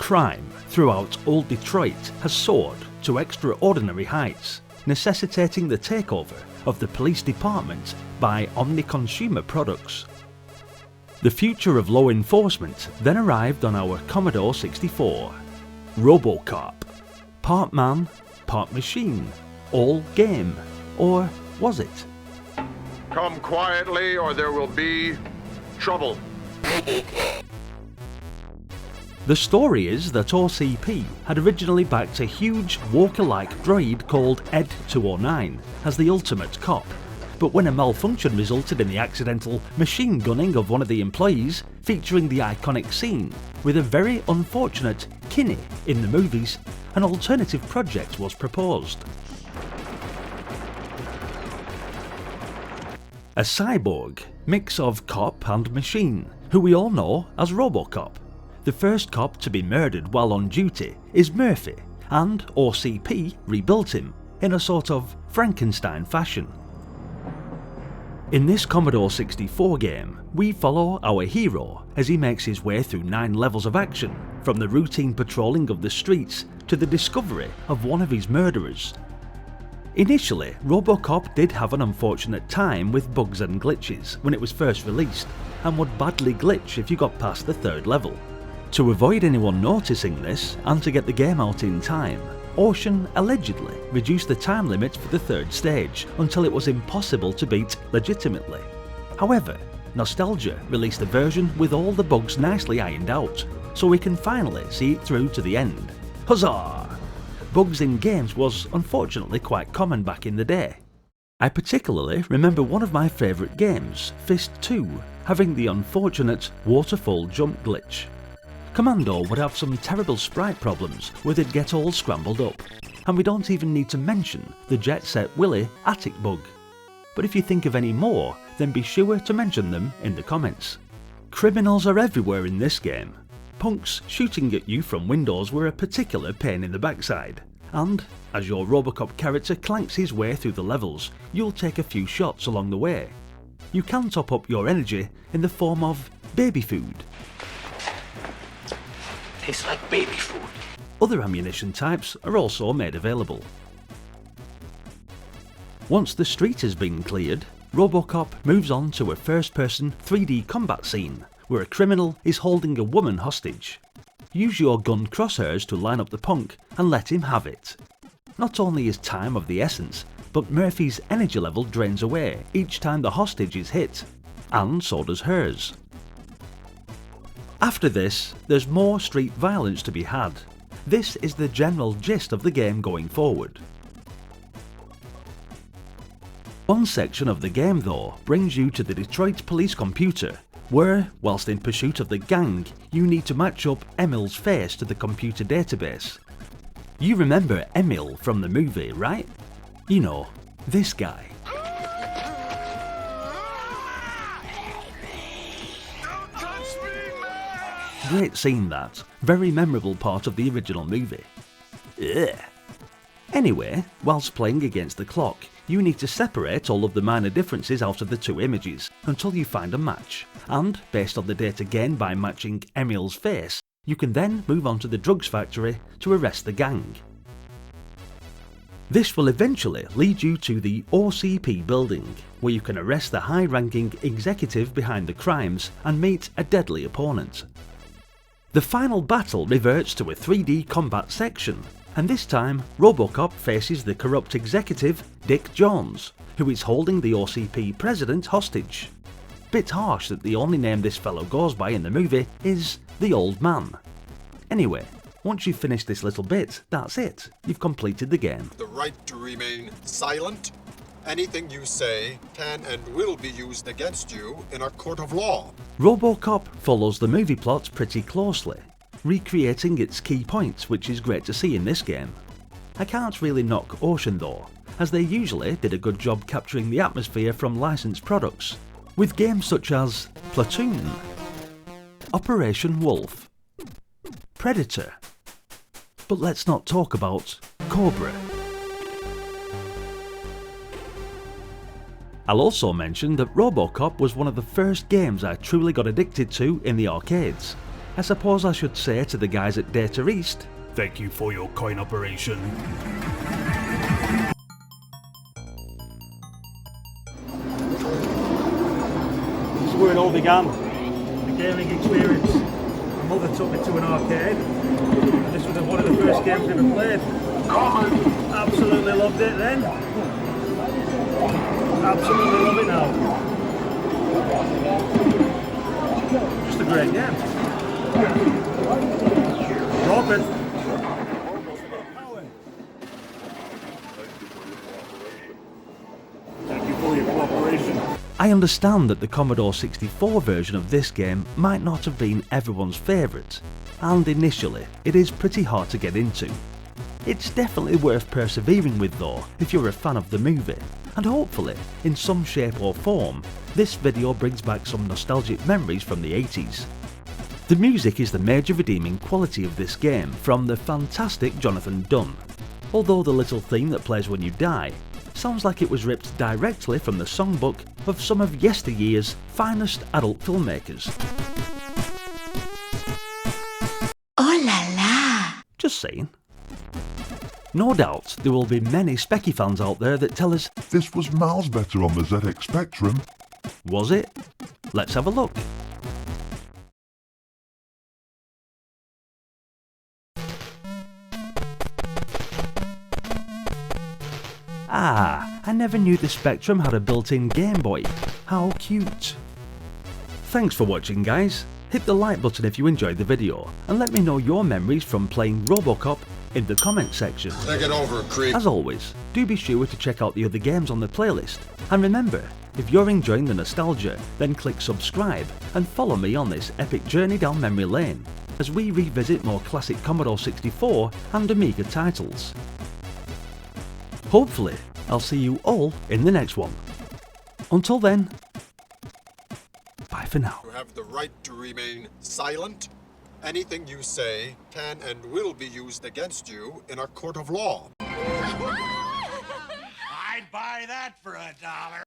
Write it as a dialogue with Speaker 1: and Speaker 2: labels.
Speaker 1: Crime throughout old Detroit has soared to extraordinary heights, necessitating the takeover of the police department by omni-consumer products. The future of law enforcement then arrived on our Commodore 64. Robocop. Part man, part machine, all game. Or was it?
Speaker 2: Come quietly or there will be trouble.
Speaker 1: The story is that OCP had originally backed a huge Walker-like droid called Ed 209 as the ultimate cop, but when a malfunction resulted in the accidental machine gunning of one of the employees, featuring the iconic scene with a very unfortunate Kinney in the movies, an alternative project was proposed. A cyborg, mix of cop and machine, who we all know as Robocop. The first cop to be murdered while on duty is Murphy, and OCP rebuilt him in a sort of Frankenstein fashion. In this Commodore 64 game, we follow our hero as he makes his way through 9 levels of action, from the routine patrolling of the streets to the discovery of one of his murderers. Initially, Robocop did have an unfortunate time with bugs and glitches when it was first released, and would badly glitch if you got past the 3rd level. To avoid anyone noticing this, and to get the game out in time, Ocean allegedly reduced the time limit for the 3rd stage until it was impossible to beat legitimately. However, Nostalgia released a version with all the bugs nicely ironed out, so we can finally see it through to the end. Huzzah! Bugs in games was unfortunately quite common back in the day. I particularly remember one of my favourite games, Fist 2, having the unfortunate waterfall jump glitch. Commando would have some terrible sprite problems where they'd get all scrambled up, and we don't even need to mention the Jet Set Willy attic bug. But if you think of any more, then be sure to mention them in the comments. Criminals are everywhere in this game. Punks shooting at you from windows were a particular pain in the backside, and as your Robocop character clanks his way through the levels, you'll take a few shots along the way. You can top up your energy in the form of baby food.
Speaker 3: Tastes like baby food.
Speaker 1: Other ammunition types are also made available. Once the street has been cleared, Robocop moves on to a first-person 3D combat scene where a criminal is holding a woman hostage. Use your gun crosshairs to line up the punk and let him have it. Not only is time of the essence, but Murphy's energy level drains away each time the hostage is hit, and so does hers. After this, there's more street violence to be had. This is the general gist of the game going forward. One section of the game though brings you to the Detroit police computer, where, whilst in pursuit of the gang, you need to match up Emil's face to the computer database. You remember Emil from the movie, right? You know, this guy. Great scene that, very memorable part of the original movie. Ugh. Anyway, whilst playing against the clock, you need to separate all of the minor differences out of the 2 images until you find a match, and based on the data gained by matching Emil's face, you can then move on to the drugs factory to arrest the gang. This will eventually lead you to the OCP building, where you can arrest the high-ranking executive behind the crimes and meet a deadly opponent. The final battle reverts to a 3D combat section, and this time Robocop faces the corrupt executive Dick Jones, who is holding the OCP president hostage. Bit harsh that the only name this fellow goes by in the movie is the Old Man. Anyway, once you've finished this little bit, that's it, you've completed the game.
Speaker 4: The right to remain silent. Anything you say can and will be used against you in a court of law.
Speaker 1: Robocop follows the movie plot pretty closely, recreating its key points, which is great to see in this game. I can't really knock Ocean though, as they usually did a good job capturing the atmosphere from licensed products, with games such as Platoon, Operation Wolf, Predator, but let's not talk about Cobra. I'll also mention that Robocop was one of the first games I truly got addicted to in the arcades. I suppose I should say to the guys at Data East,
Speaker 3: thank you for your kind operation.
Speaker 5: This is where it all began, the gaming experience. My mother took me to an arcade, and this was one of the first games I ever played. Absolutely loved it then. Absolutely love it now. Just a great game. Robert.
Speaker 3: Thank you for your cooperation.
Speaker 1: I understand that the Commodore 64 version of this game might not have been everyone's favourite, and initially it is pretty hard to get into. It's definitely worth persevering with though if you're a fan of the movie, and hopefully, in some shape or form, this video brings back some nostalgic memories from the 80s. The music is the major redeeming quality of this game from the fantastic Jonathan Dunn, although the little theme that plays when you die sounds like it was ripped directly from the songbook of some of yesteryear's finest adult filmmakers.
Speaker 6: Oh la la!
Speaker 1: Just saying. No doubt there will be many Specky fans out there that tell us,
Speaker 7: this was miles better on the ZX Spectrum.
Speaker 1: was it? Let's have a look. Ah, I never knew the Spectrum had a built-in Game Boy. How cute. Thanks for watching guys. Hit the like button if you enjoyed the video, and let me know your memories from playing Robocop in the comment section.
Speaker 4: Take it over, creep.
Speaker 1: As always, do be sure to check out the other games on the playlist, and remember, if you're enjoying the nostalgia, then click subscribe and follow me on this epic journey down memory lane, as we revisit more classic Commodore 64 and Amiga titles. Hopefully, I'll see you all in the next one. Until then, bye for now.
Speaker 4: You have the right to remain silent. Anything you say can and will be used against you in a court of law.
Speaker 8: I'd buy that for $1.